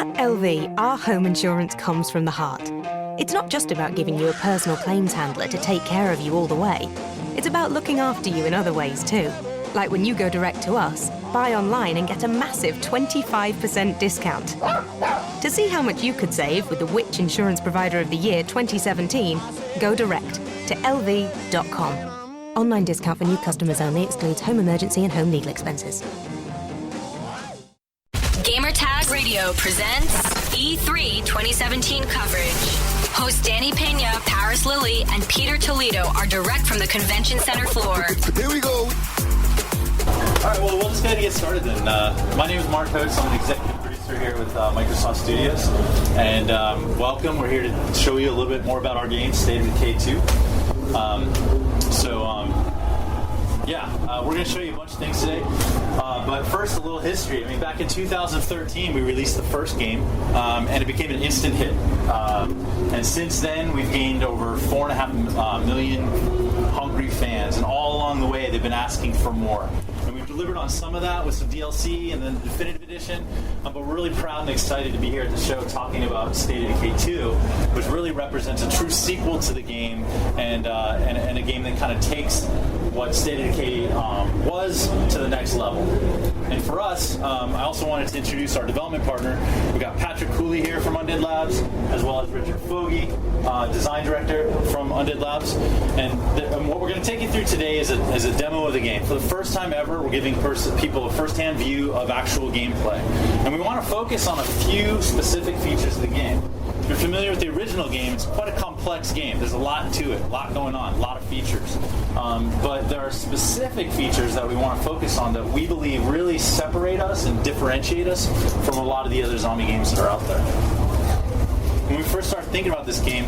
At LV, our home insurance comes from the heart. It's not just about giving you a personal claims handler to take care of you all the way. It's about looking after you in other ways too. Like when you go direct to us, buy online and get a massive 25% discount. To see how much you could save with the Which Insurance Provider of the Year 2017, go direct to lv.com. Online discount for new customers only, excludes home emergency and home legal expenses. Gamertag Radio presents E3 2017 coverage. Hosts Danny Pena, Paris Lilly, and Peter Toledo are direct from the convention center floor. Here we go. All right, well, we'll just go ahead and get started then. My name is Mark Hodes. I'm an executive producer here with Microsoft Studios. And welcome. We're here to show you a little bit more about our game, State of Decay 2. We're going to show you a bunch of things today. But first, a little history. I mean, back in 2013, we released the first game, and it became an instant hit. And since then, we've gained over 4.5 million hungry fans, and all along the way, they've been asking for more. And we've delivered on some of that with some DLC and then the Definitive Edition, but we're really proud and excited to be here at the show talking about State of Decay 2, which really represents a true sequel to the game and a game that kind of takes what State of Decay was to the next level. And for us, I also wanted to introduce our development partner. We got Patrick Cooley here from Undead Labs, as well as Richard Fogey, design director from Undead Labs. And what we're going to take you through today is a demo of the game. For the first time ever, we're giving people a first-hand view of actual gameplay. And we want to focus on a few specific features of the game. If you're familiar with the original game, it's quite a complex game. There's a lot to it, a lot going on, a lot of features. But there are specific features that we want to focus on that we believe really separate us and differentiate us from a lot of the other zombie games that are out there. When we first started thinking about this game,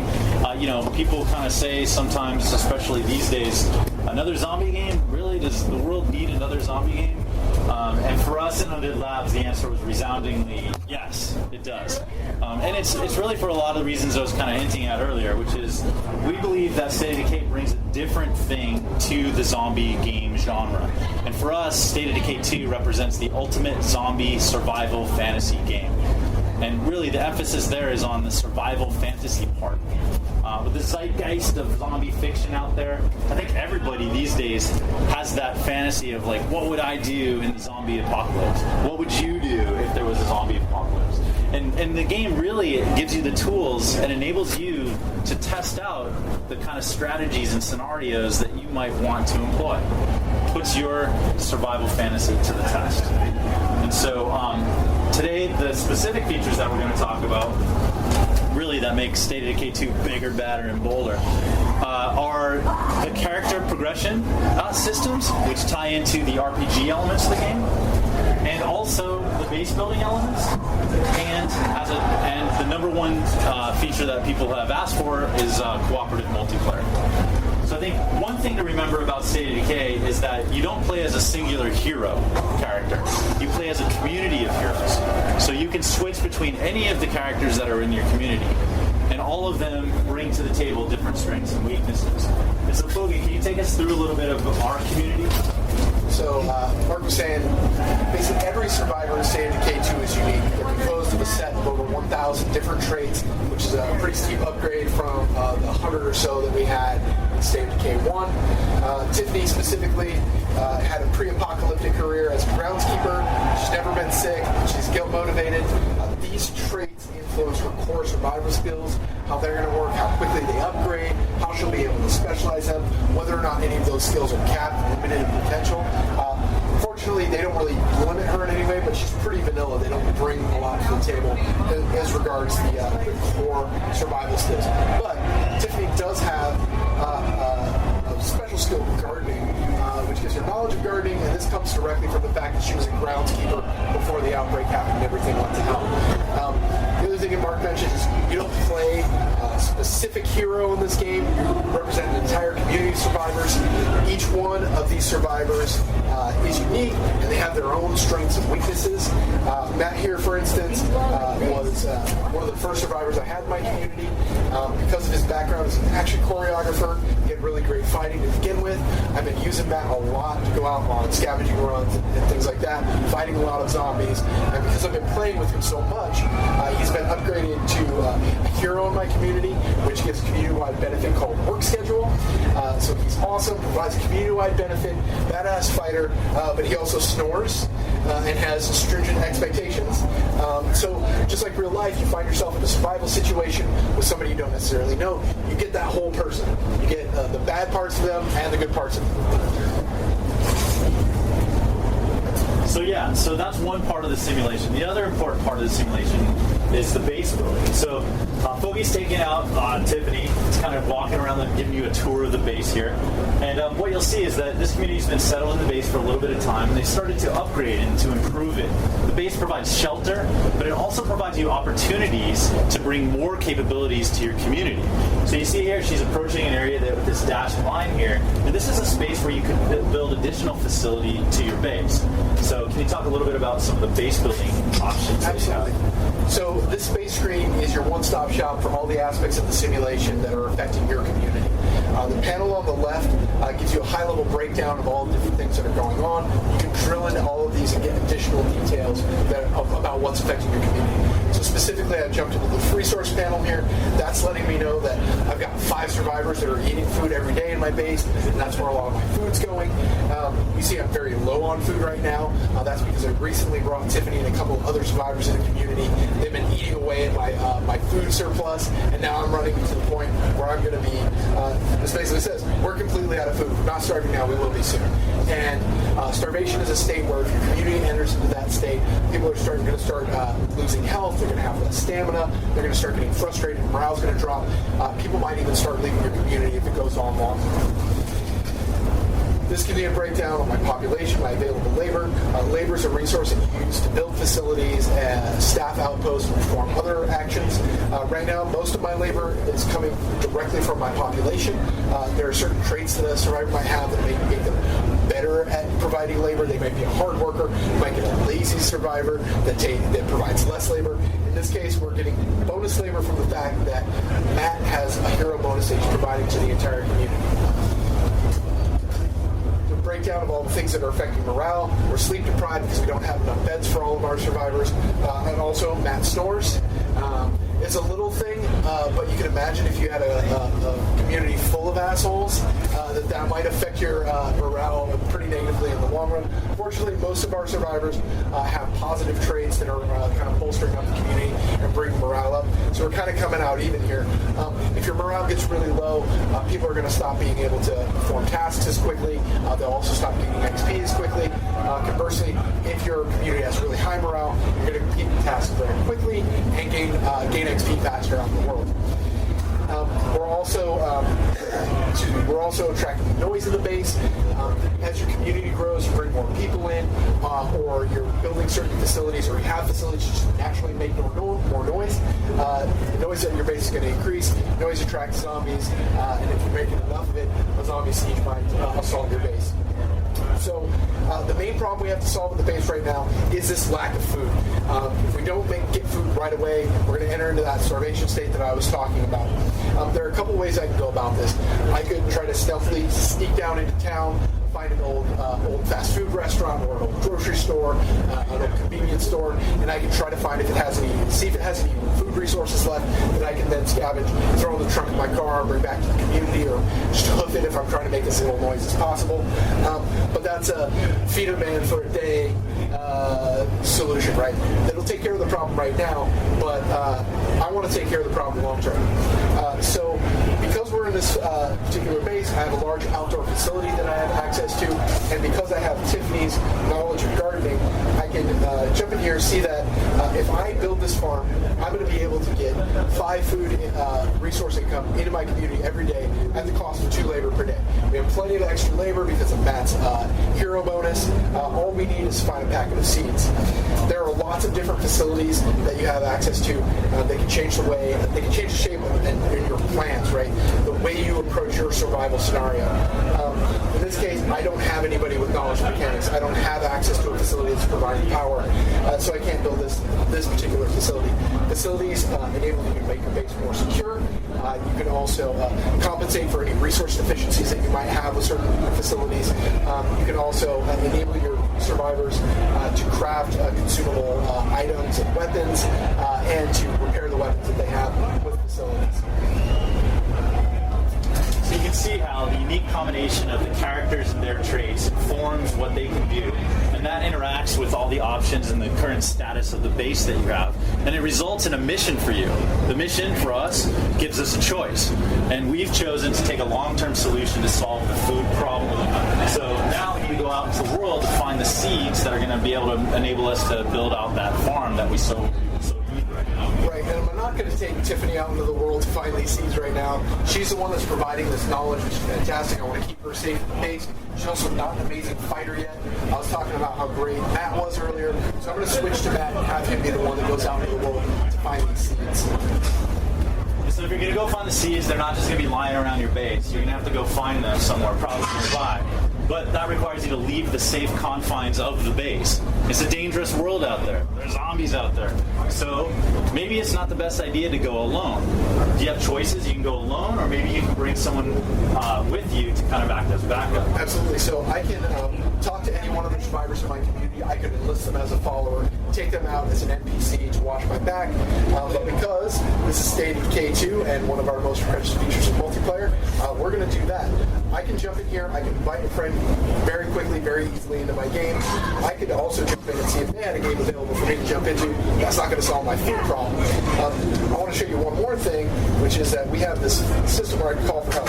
people kind of say sometimes, especially these days, another zombie game? Really? Does the world need another zombie game? And for us in Undead Labs, the answer was resoundingly yes, it does. And it's really for a lot of the reasons I was kind of hinting at earlier, which is we believe that State of Decay brings a different thing to the zombie game genre. And for us, State of Decay 2 represents the ultimate zombie survival fantasy game. And really the emphasis there is on the survival fantasy part. With the zeitgeist of zombie fiction out there, I think everybody these days has that fantasy of like, what would I do in the zombie apocalypse? What would you do if there was a zombie apocalypse? And the game really gives you the tools and enables you to test out the kind of strategies and scenarios that you might want to employ. Puts your survival fantasy to the test. And so today, the specific features that we're going to talk about, really that makes State of Decay 2 bigger, badder, and bolder, are the character progression systems, which tie into the RPG elements of the game, and also the base building elements, and the number one feature that people have asked for is cooperative multiplayer. So I think one thing to remember about State of Decay is that you don't play as a singular hero character. You play as a community of heroes. So you can switch between any of the characters that are in your community. And all of them bring to the table different strengths and weaknesses. And so, Fogey, can you take us through a little bit of our community? So, Mark was saying, basically every survivor in State of Decay 2 is unique. They're composed of a set of over 1,000 different traits, which is a pretty steep upgrade from the 100 or so that we had in State of Decay 1. Tiffany specifically had a pre-apocalyptic career as a groundskeeper. She's never been sick. She's guilt motivated. These traits influence her core survival skills, how they're going to work, how quickly they upgrade, how she'll be able to specialize them, whether or not any of those skills are capped, limited in potential. Fortunately, they don't really limit her in any way, but she's pretty vanilla. They don't bring a lot to the table as regards the core survival skills. But Tiffany does have a special skill with gardening, which gives her knowledge of gardening, and this comes directly from the fact that she was a groundskeeper before the outbreak happened and everything went to hell. The other thing that Mark mentioned is you don't play a specific hero in this game. You represent an entire community of survivors. Each one of these survivors is unique, and they have their own strengths and weaknesses. Matt here, for instance, was one of the first survivors I had in my community. Because of his background as an action choreographer, he had really great fighting to begin with. I've been using Matt a lot to go out on scavenging runs and things like that, fighting a lot of zombies. And because I've been playing with him so much, he's been upgraded to a hero in my community, which gives a community-wide benefit called Work Schedule. So he's awesome, provides a community-wide benefit, badass fighter, but he also snores and has stringent expectations. So just like real life, you find yourself in a survival situation with somebody you don't necessarily know. You get that whole person. You get the bad parts of them and the good parts of them. So yeah, so that's one part of the simulation. The other important part of the simulation is the base building. So Fogey's taking out Tiffany. It's kind of walking around and giving you a tour of the base here. And what you'll see is that this community's been settled in the base for a little bit of time, and they started to upgrade and to improve it. The base provides shelter, but it also provides you opportunities to bring more capabilities to your community. So you see here, she's approaching an area that with this dashed line here, and this is a space where you could build additional facility to your base. So can you talk a little bit about some of the base building options that you have? So this space screen is your one-stop shop for all the aspects of the simulation that are affecting your community. The panel on the left gives you a high-level breakdown of all the different things that are going on. You can drill into all of these and get additional details about what's affecting your community. So specifically, I jumped into the resource panel here. That's letting me know that I've got 5 survivors that are eating food every day in my base, and that's where a lot of my food's going. You see I'm very low on food right now. That's because I recently brought Tiffany and a couple of other survivors in the community. They've been eating away at my food surplus, and now I'm running to the point where I'm going to be, this basically says, we're completely out of food. We're not starving now, we will be soon. And starvation is a state where if your community enters into that state, people are going to start losing health, they're going to have less stamina, they're going to start getting frustrated, morale's going to drop. People might even start leaving your community if it goes on long. This gives me a breakdown of my population, my available labor. Labor is a resource that you use to build facilities and staff outposts and perform other actions. Right now, most of my labor is coming directly from my population. There are certain traits that a survivor might have that may make them better at providing labor. They might be a hard worker. You might get a lazy survivor that provides less labor. In this case, we're getting bonus labor from the fact that Matt has a hero bonus that he's providing to the entire community. Breakdown of all the things that are affecting morale. We're sleep deprived because we don't have enough beds for all of our survivors. And also, Matt snores. It's a little thing, but you can imagine if you had a community full of assholes, that might affect your morale pretty negatively in the long run. Fortunately, most of our survivors have positive traits that are kind of bolstering up the community and bringing morale up. So we're kind of coming out even here. If your morale gets really low, people are going to stop being able to perform tasks as quickly. They'll also stop gaining XP as quickly. Conversely, if your community has really high morale, you're going to complete the tasks very quickly and gain XP faster around the world. We're also attracting noise in the base. As your community grows, you bring more people in, or you're building certain facilities, or you have facilities that just naturally make more noise. The noise at your base is going to increase. Noise attracts zombies, and if you're making enough of it, a zombie siege might assault your base. So the main problem we have to solve in the base right now is this lack of food. If we don't get food right away, we're going to enter into that starvation state that I was talking about. There are a couple ways I can go about this. I could try to stealthily sneak down into town, find an old fast food restaurant or an old grocery store, an old convenience store, and I can try to find see if it has any food resources left that I can then scavenge, throw in the trunk of my car, bring back to the community, or just hoof it if I'm trying to make as little noise as possible. But that's a feed a man for a day solution, right? That'll take care of the problem right now, but I want to take care of the problem long term. So because we're in this particular base, I have a large outdoor facility that I have access to, and because I have Tiffany's knowledge of gardening, I can jump in here and see that if I build this farm, I'm going to be able to get 5 food resource income into my community every day at the cost of 2 labor per day. We have plenty of extra labor because of Matt's hero bonus. All we need is to find a packet of seeds. There are lots of different facilities that you have access to. They can change the way, they can change the shape and your plans, right? The way you approach your survival scenario. In this case, I don't have anybody with knowledge of mechanics. I don't have access to a facility that's providing power, so I can't build this particular facility. Facilities enable you to make your base more secure. You can also compensate for any resource deficiencies that you might have with certain facilities. You can also enable your survivors to craft consumable items and weapons and to repair the weapons that they have with facilities. So you can see how the unique combination of the characters and their traits informs what they can do, and that interacts with all the options and the current status of the base that you have, and it results in a mission for you. The mission for us gives us a choice, and we've chosen to take a long-term solution to solve the food problem. So now we go out into the world to find the seeds that are going to be able to enable us to build out that farm that we so need right now. Right, and I'm not going to take Tiffany out into the world to find these seeds right now. She's the one that's providing this knowledge, which is fantastic. I want to keep her safe and pace. She's also not an amazing fighter yet. I was talking about how great Matt was earlier, so I'm going to switch to Matt and have him be the one that goes out into the world to find these seeds. So if you're going to go find the seeds, they're not just going to be lying around your base. You're going to have to go find them somewhere, probably nearby. But that requires you to leave the safe confines of the base. It's a dangerous world out there. There's zombies out there. So maybe it's not the best idea to go alone. Do you have choices? You can go alone, or maybe you can bring someone with you to kind of act as backup. Absolutely. So I can talk to any one of the survivors in my community. I could enlist them as a follower, take them out as an NPC to watch my back. But because this is State of Decay 2 and one of our most requested features of multiplayer, we're going to do that. I can jump in here. I can invite a friend very quickly, very easily into my game. I could also jump in and see if they had a game available for me to jump into. That's not going to solve my food problem. I want to show you one more thing, which is that we have this system where I can call for help.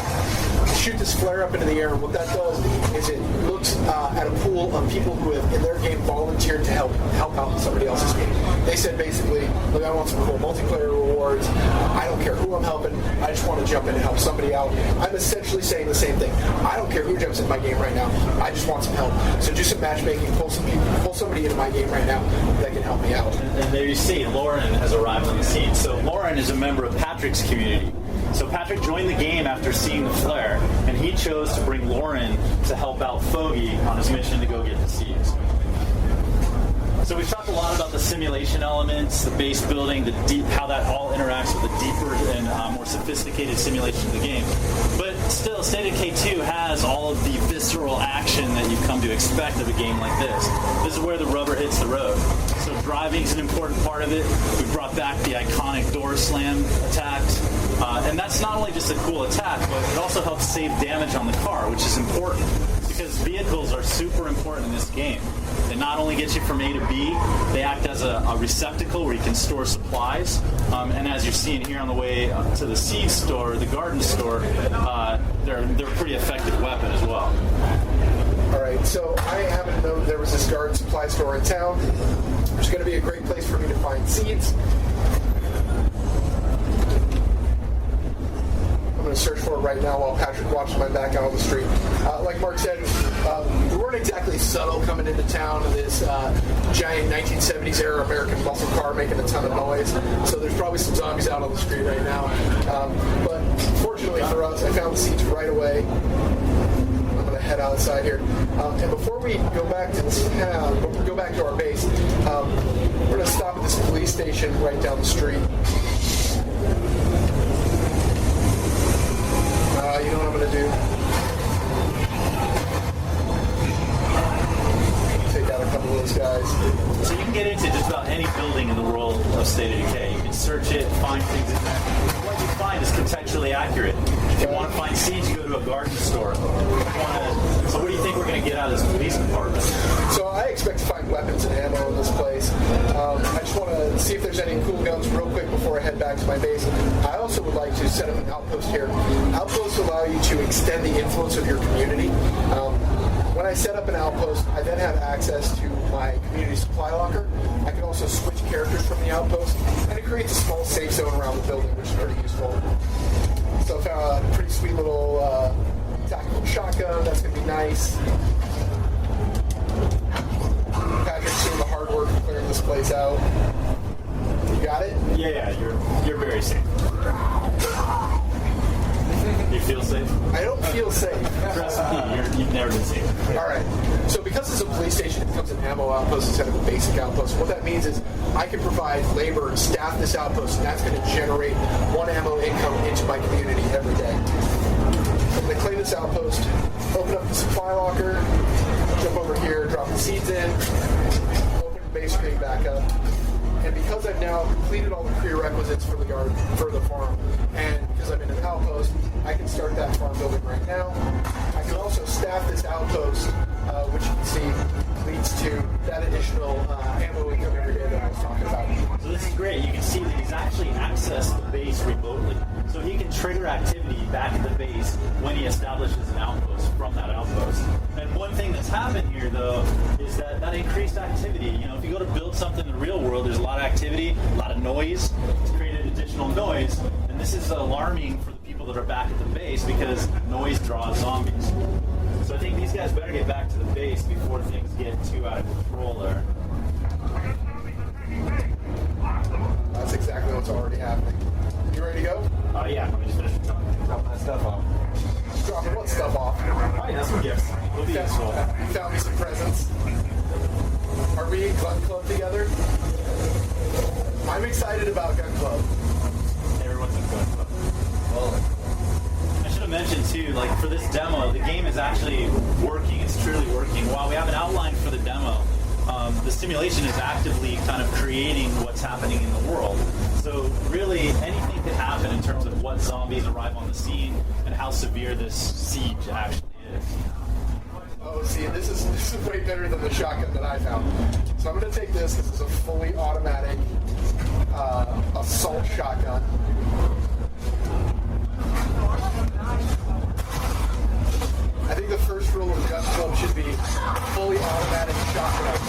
Shoot this flare up into the air, and what that does is it looks at a pool of people who have in their game volunteered to help out in somebody else's game. They said basically, look, I want some cool multiplayer rewards. I don't care who I'm helping. I just want to jump in and help somebody out. I'm essentially saying the same thing. I don't care who jumps in my game right now. I just want some help. So do some matchmaking, pull somebody into my game right now that can help me out. And there you see, Lauren has arrived on the scene. So Lauren is a member of Patrick's community. So Patrick joined the game after seeing the flare, and he chose to bring Lauren to help out Foggy on his mission to go get the seeds. So we've talked a lot about the simulation elements, the base building, the deep, how that all interacts with the deeper and more sophisticated simulation of the game. But still, State of Decay 2 has all of the visceral action that you've come to expect of a game like this. This is where the rubber hits the road. So driving is an important part of it. We brought back the iconic door slam attacks. And that's not only just a cool attack, but it also helps save damage on the car, which is important. Because vehicles are super important in this game. They not only get you from A to B, they act as a receptacle where you can store supplies. And as you're seeing here on the way to the seed store, the garden store, they're a pretty effective weapon as well. All right, so I happen to know there was this garden supply store in town. There's going to be a great place for me to find seeds. I'm going to search for it right now while Patrick watches my back out on the street. Like Mark said, we weren't exactly subtle coming into town in this giant 1970s era American muscle car making a ton of noise. So there's probably some zombies out on the street right now. But fortunately for us, I found the seeds right away. I'm going to head outside here. And before we go back to town, go back to our base, we're going to stop at this police station right down the street. You know what I'm going to do? Take out a couple of those guys. So you can get into just about any building in the world of State of Decay. You can search it, find things in there. What you find is contextually accurate. If you want to find seeds, you go to a garden store. So what do you think we're going to get out of this police department? So I expect to find weapons and ammo in this place. I just want to see if there's any cool guns real quick before I head back to my base. I also would like to set up an outpost here. Outposts allow you to extend the influence of your community. When I set up an outpost, I then have access to my community supply locker. I can also switch characters from the outpost, and it creates a small safe zone around the building, which is pretty useful. So I found a pretty sweet little tactical shotgun. That's going to be nice. Patrick's doing the hard work of clearing this place out. You got it? Yeah, you're very safe. You feel safe? I don't feel safe. Trust me, you've never been safe. All right. So because it's a police station, it becomes an ammo outpost instead of a basic outpost. What that means is I can provide labor and staff this outpost, and that's going to generate 1 ammo income into my community every day. I'm going to claim this outpost, open up the supply locker, jump over here, drop the seeds in, open the base screen back up. And because I've now completed all the prerequisites for the farm, and because I'm in an outpost, I can start that farm building right now. I can also staff this outpost, which you can see leads to that additional ammo income every day that I was talking about. So this is great. You can see that he's actually accessed the base remotely. So he can trigger activity back at the base when he establishes an outpost from that outpost. And one thing that's happened here, though, is that increased activity. You know, if you go to build something in the real world, there's a lot of activity, a lot of noise. It's created additional noise, and this is alarming for the people that are back at the base because noise draws zombies. So I think these guys better get back to the base before things get too out of control there. That's exactly what's already happening. You ready to go? Yeah, let me just finish dropping my stuff off. Dropping what stuff off? I got some gifts. We'll be useful. You found me some presents. Are we in Gun Club together? I'm excited about Gun Club. Everyone's in Gun Club. Well, I should have mentioned too, like for this demo, the game is actually working. It's truly working. While we have an outline for the demo, the simulation is actively kind of creating what's happening in the world. So really, anything could happen in terms of what zombies arrive on the scene and how severe this siege actually is. Oh, see, this is way better than the shotgun that I found. So I'm going to take this. This is a fully automatic assault shotgun. I think the first rule of Gun Club should be fully automatic shotguns.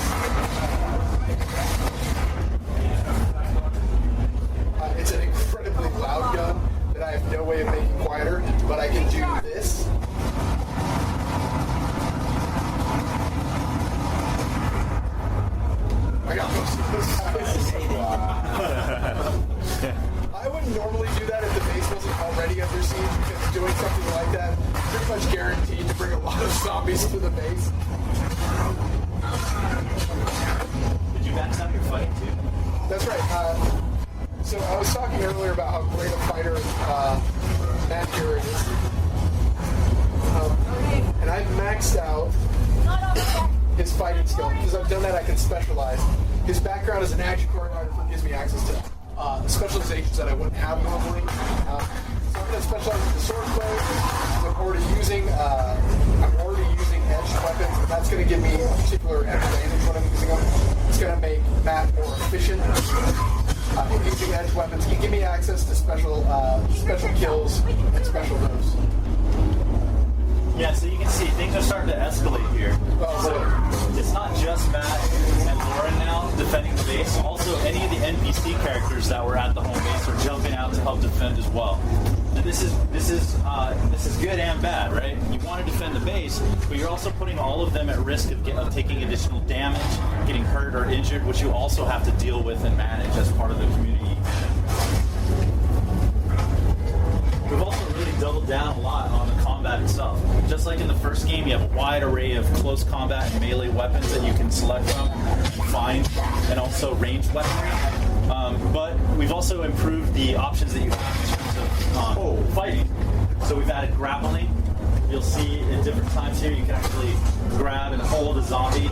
It's an incredibly loud gun that I have no way of making quieter, but I can do this. I got most of those guys. I wouldn't normally do that if the base wasn't already under siege, because doing something like that pretty much guaranteed to bring a lot of zombies to the base. Did you max out your fighting too? That's right. So I was talking earlier about how great a fighter Matt here is. And I've maxed out his fighting skill. Because I've done that, I can specialize. His background as an action choreographer gives me access to specializations that I wouldn't have normally. So I'm going to specialize in the swordplay. I'm already using edged weapons, and that's going to give me a particular advantage when I'm using them. It's going to make Matt more efficient. Using edged weapons can give me access to special kills and special moves. Yeah, so you can see things are starting to escalate here. So it's not just Matt and Lauren now defending the base. Also, any of the NPC characters that were at the home base are jumping out to help defend as well. And this is good and bad, right? You want to defend the base, but you're also putting all of them at risk of taking additional damage, getting hurt or injured, which you also have to deal with and manage as part of the community. We've also really doubled down a lot on the combat itself. Just like in the first game, you have a wide array of close combat and melee weapons that you can select from and find, and also ranged weaponry. But we've also improved the options that you have in terms of fighting. So we've added grappling. You'll see at different times here you can actually grab and hold a zombie,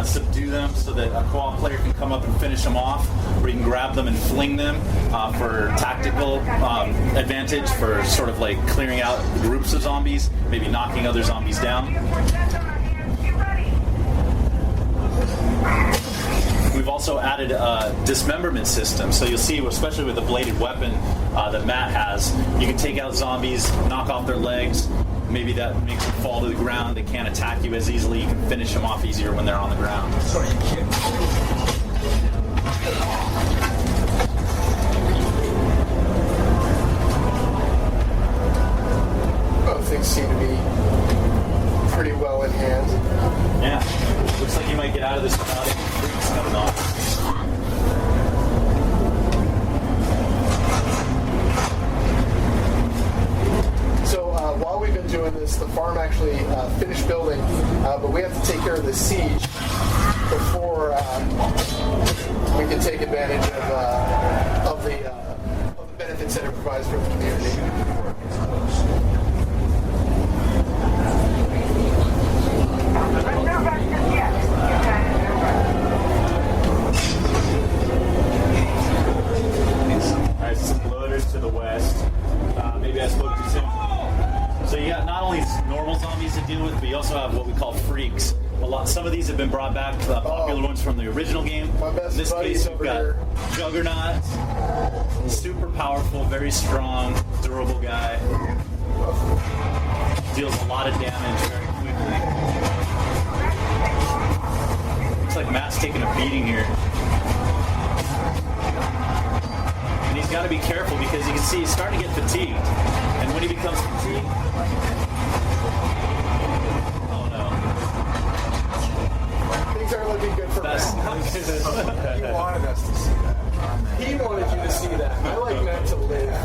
subdue them so that a co-op player can come up and finish them off, or you can grab them and fling them for tactical advantage, for sort of like clearing out groups of zombies, maybe knocking other zombies down. We've also added a dismemberment system, so you'll see, especially with the bladed weapon that Matt has, you can take out zombies, knock off their legs. Maybe that makes them fall to the ground. They can't attack you as easily. You can finish them off easier when they're on the ground. Both things seem to be pretty well in hand. Yeah. Looks like you might get out of this without any freaks coming off. siege before we can take advantage of the benefits that it provides for the community. Alright, some loaders to the west. Maybe I spoke too soon. So you got not only normal zombies to deal with, but you also have what we call freaks. Some of these have been brought back, popular ones from the original game. My best In this buddies case, we've got over Juggernaut, super powerful, very strong, durable guy. Deals a lot of damage very quickly. Looks like Matt's taking a beating here. And he's got to be careful because you can see he's starting to get fatigued. And when he becomes fatigued, oh no. Things aren't looking good for That's Matt. not good. He wanted us to see that. He wanted you to see that. I like Matt to live.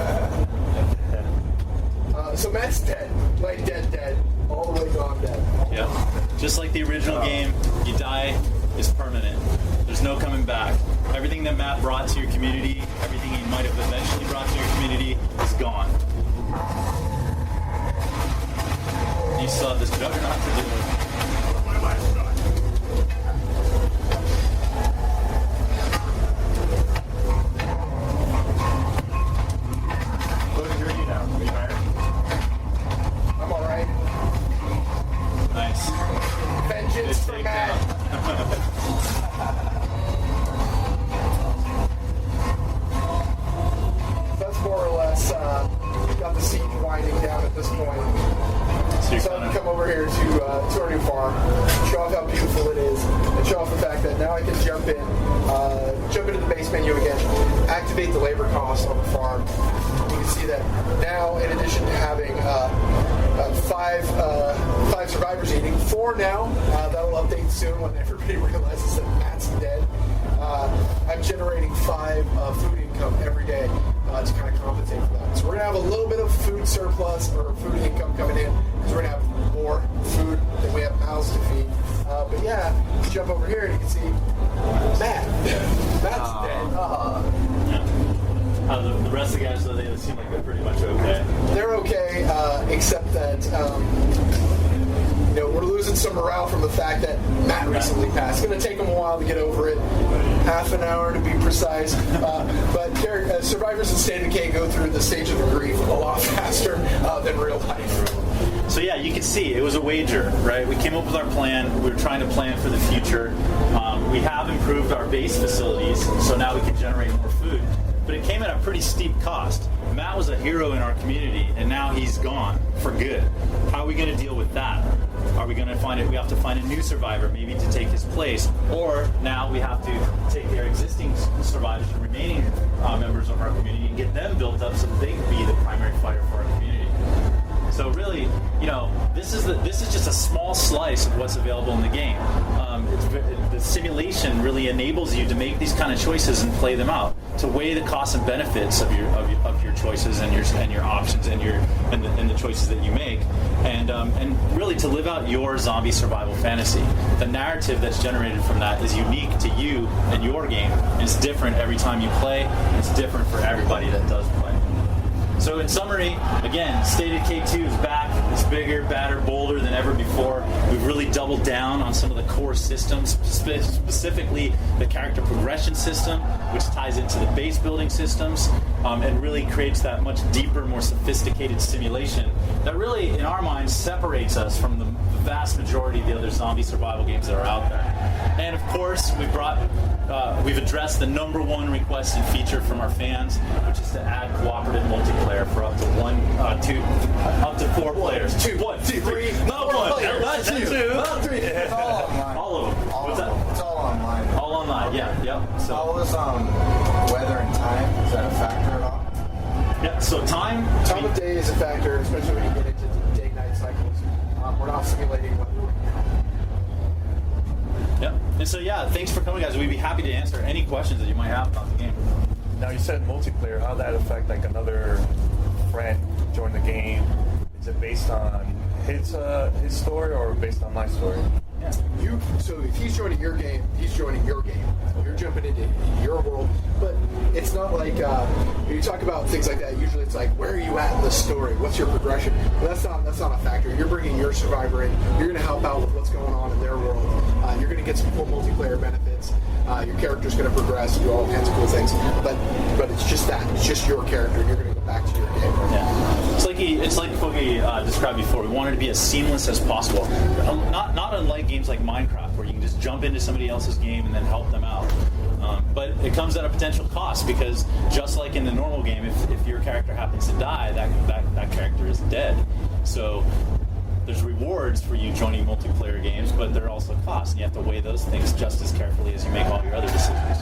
So Matt's dead. Like dead. All the way gone dead. Yeah. Just like the original game, you die, is permanent. There's no coming back. Everything that Matt brought to your community, everything he might have eventually brought to your community is gone. You still have this juggernaut to deal with. What degree are you now? Are you hired? I'm alright. Nice. Vengeance for Good Matt. That's more or less got the siege winding down at this point. So I can come over here to our new farm, show off how beautiful it is, and show off the fact that now I can jump into the base menu again, activate the labor cost on the farm. You can see that now, in addition to having five survivors eating, 4 now. That'll update soon when everybody realizes that Matt's dead. I'm generating 5 food income every day to kind of compensate for that. So we're gonna have a little bit of food surplus or food income coming in because we're gonna have more food than we have mouths to feed. But yeah, you jump over here and you can see Matt. Matt's dead. The rest of the guys, though, they seem like they're pretty much okay. They're okay, except that we're losing some morale from the fact that Matt recently passed. It's going to take them a while to get over it, half an hour to be precise. But survivors in State of Decay go through the stage of the grief a lot faster than real life. So yeah, you can see it was a wager, right? We came up with our plan. We were trying to plan for the future. We have improved our base facilities, so now we can generate more food. But it came at a pretty steep cost. Matt was a hero in our community, and now he's gone for good. How are we going to deal with that? Are we going to find it? We have to find a new survivor, maybe to take his place, or now we have to take their existing survivors and remaining members of our community and get them built up so that they can be the primary fighter for our community. So really, this is just a small slice of what's available in the game. The simulation really enables you to make these kind of choices and play them out, to weigh the costs and benefits of your choices and your options and the choices that you make, and really to live out your zombie survival fantasy. The narrative that's generated from that is unique to you and your game, and it's different every time you play, and it's different for everybody that does play. So in summary, again, State of Decay 2 is back. It's bigger, badder, bolder than ever before. We've really doubled down on some of the core systems, specifically the character progression system, which ties into the base building systems, and really creates that much deeper, more sophisticated simulation that really, in our minds, separates us from the vast majority of the other zombie survival games that are out there. And of course, we've addressed the #1 requested feature from our fans, which is to add cooperative multiplayer for up to 4 players. 2, 1, 2, 3, not 1, not 2, not 3. It's all online. all of them. What's that? It's all online. All online, yeah, yep. So, All this weather and time, is that a factor at all? yeah, so time Time of day is a factor, especially when you get into day-night cycles. We're not simulating weather. Yep. And so, yeah, thanks for coming, guys. We'd be happy to answer any questions that you might have about the game. Now you said multiplayer. How that affect like another friend join the game? Is it based on his story or based on my story? Yeah. So if he's joining your game, he's joining your game. You're jumping into your world, but it's not like when you talk about things like that. Usually, it's like, where are you at in the story? What's your progression? But that's not a factor. You're bringing your survivor in. You're going to help out with what's going on in their world. You're going to get some cool multiplayer benefits. Your character's going to progress, do all kinds of cool things. But it's just that. It's just your character. And you're going to go back to your game. Yeah. It's like what we described before. We wanted to be as seamless as possible. Not unlike games like Minecraft, where you can just jump into somebody else's game and then help them out. But it comes at a potential cost, because just like in the normal game, if your character happens to die, that character is dead. So there's rewards for you joining multiplayer games, but there are also costs, and you have to weigh those things just as carefully as you make all your other decisions.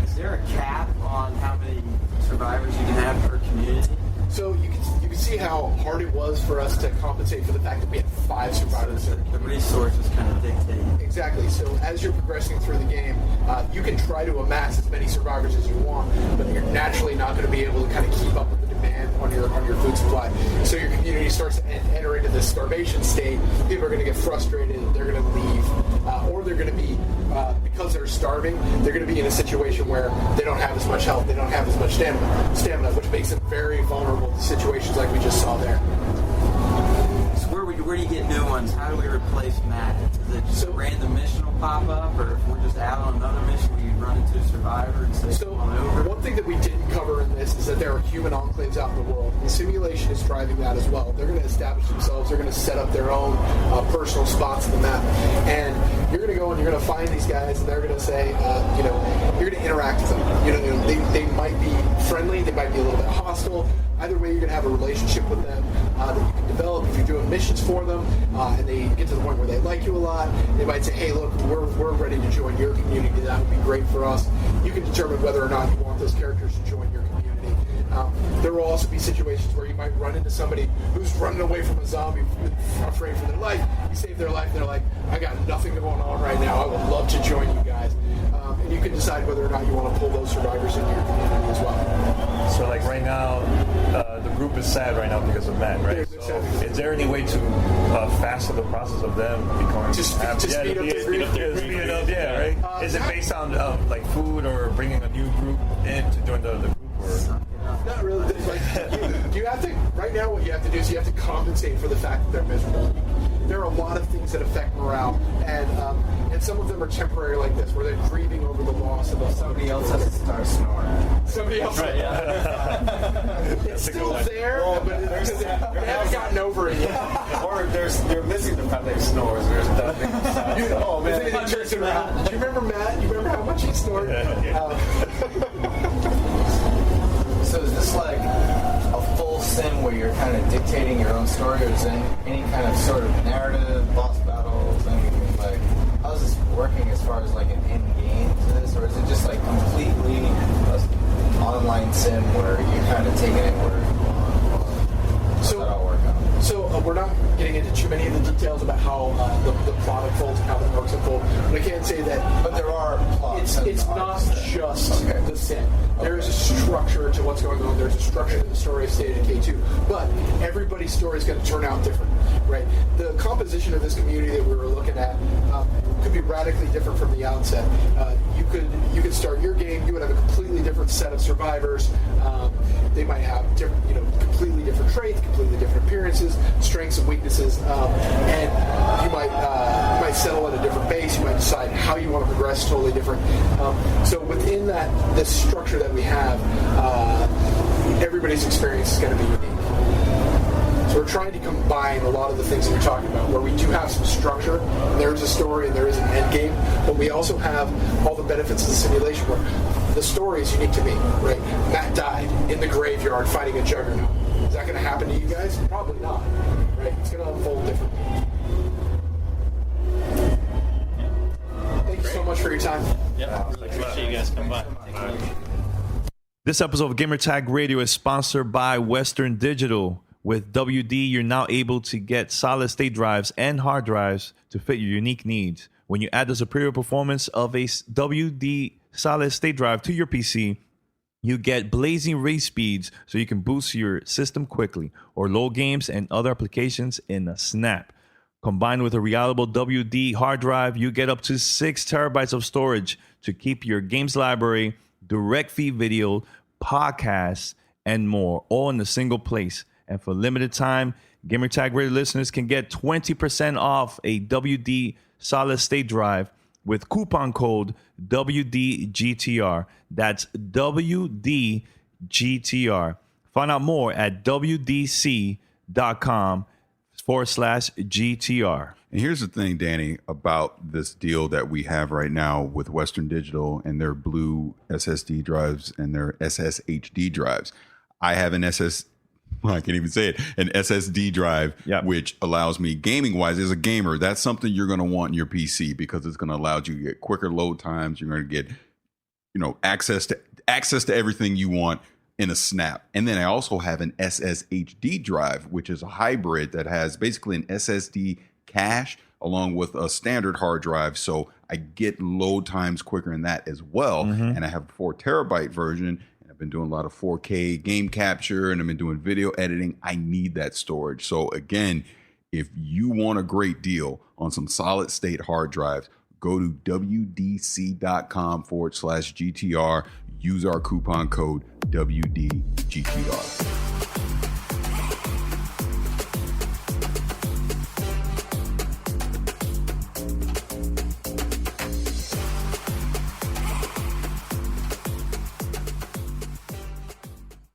Is there a cap on how many survivors you can have per community? So you can see how hard it was for us to compensate for the fact that we had 5 survivors. The resources kind of dictate. Exactly. So as you're progressing through the game, you can try to amass as many survivors as you want, but you're naturally not going to be able to kind of keep up with the demand on your food supply. So your community starts to enter into this starvation state. People are going to get frustrated. They're going to leave, or they're going to be because they're starving. They're going to be in a situation where they don't have as much health. They don't have as much stamina, which makes them very vulnerable to situations like we just saw there. So where do you get new ones? How do we replace Matt? Is it just a random mission will pop up, or if we're just out on another mission, we run into a survivor and say, So come on over? one thing that we didn't cover in this is that there are human enclaves out in the world. The simulation is driving that as well. They're going to establish themselves. They're going to set up their own personal spots in the map. And you're going to go and you're going to find these guys, and they're going to say, you're going to interact with them. They might be friendly. They might be a little bit hostile. Either way, you're going to have a relationship with them that you can develop if you're doing missions for them, and they get to the point where they like you a lot. They might say, hey, look, we're ready to join your community. That would be great for us. You can determine whether or not you want those characters to join your community. There will also be situations where you might run into somebody who's running away from a zombie, afraid for their life. You save their life, and they're like, I got nothing going on right now. I would love to join you guys. And you can decide whether or not you want to pull those survivors into your community as well. So like right now, the group is sad right now because of Matt, right? So is there any way to faster the process of them becoming To speed up their speed it up, yeah, right? Is it based on like food or bringing a new group in to join the group? Or? Not really. You have to, right now what you have to do is you have to compensate for the fact that they're miserable. There are a lot of things that affect morale, and some of them are temporary like this, where they're grieving over the loss of Somebody else has to start snoring. somebody else. Right, yeah. It's still there, but because they haven't gotten over it yet. Or they're missing the fact that he snores. There's nothing. Oh man. It turns around. Do you remember Matt? You remember how much he snored? So is this like a full sim where you're kind of dictating your own story, or is there any kind of sort of narrative, boss battles, anything like? How's this working as far as like an end game to this, or is it just like completely an online sim where you're kind of taking it where you want? How's that all work out? So we're not getting into too many of the details about how the plot unfolds and how the works unfold, but I can say that. But there are plots. It's not just the sim. There is a structure to what's going on. There's a structure to the story of State of Decay 2. But everybody's story is going to turn out different, right? The composition of this community that we were looking at could be radically different from the outset. You could start your game. You would have a completely different set of survivors. They might have different, completely different traits, completely different appearances, strengths and weaknesses, and you might settle at a different base. You might decide how you want to progress, totally different. So within this structure that we have, everybody's experience is going to be unique. So we're trying to combine a lot of the things that you're talking about, where we do have some structure, and there is a story and there is an end game, but we also have all the benefits of the simulation where the story is unique to me, right? Matt died in the graveyard fighting a juggernaut. Is that going to happen to you guys? Probably not, right? It's going to unfold differently. Thank you so much for your time. Yep. Appreciate you guys coming by. This episode of Gamertag Radio is sponsored by Western Digital. With WD, you're now able to get solid state drives and hard drives to fit your unique needs. When you add the superior performance of a WD solid state drive to your PC, you get blazing race speeds so you can boost your system quickly or load games and other applications in a snap. Combined with a reliable WD hard drive, you get up to 6 terabytes of storage to keep your games library, direct feed video, podcasts, and more, all in a single place. And for limited time, Gamertag Radio listeners can get 20% off a WD solid state drive with coupon code WDGTR. That's WDGTR. Find out more at WDC.com/GTR. And here's the thing, Danny, about this deal that we have right now with Western Digital and their blue SSD drives and their SSHD drives. I have an I can't even say it, an SSD drive, which allows me gaming-wise, as a gamer, that's something you're going to want in your PC because it's going to allow you to get quicker load times. You're going to get, access to everything you want in a snap. And then I also have an SSHD drive, which is a hybrid that has basically an SSD cache along with a standard hard drive. So I get load times quicker in that as well. And I have a 4 terabyte version. I've been doing a lot of 4K game capture and I've been doing video editing. I need that storage. So again, if you want a great deal on some solid state hard drives, go to WDC.com/GTR. Use our coupon code WDGTR.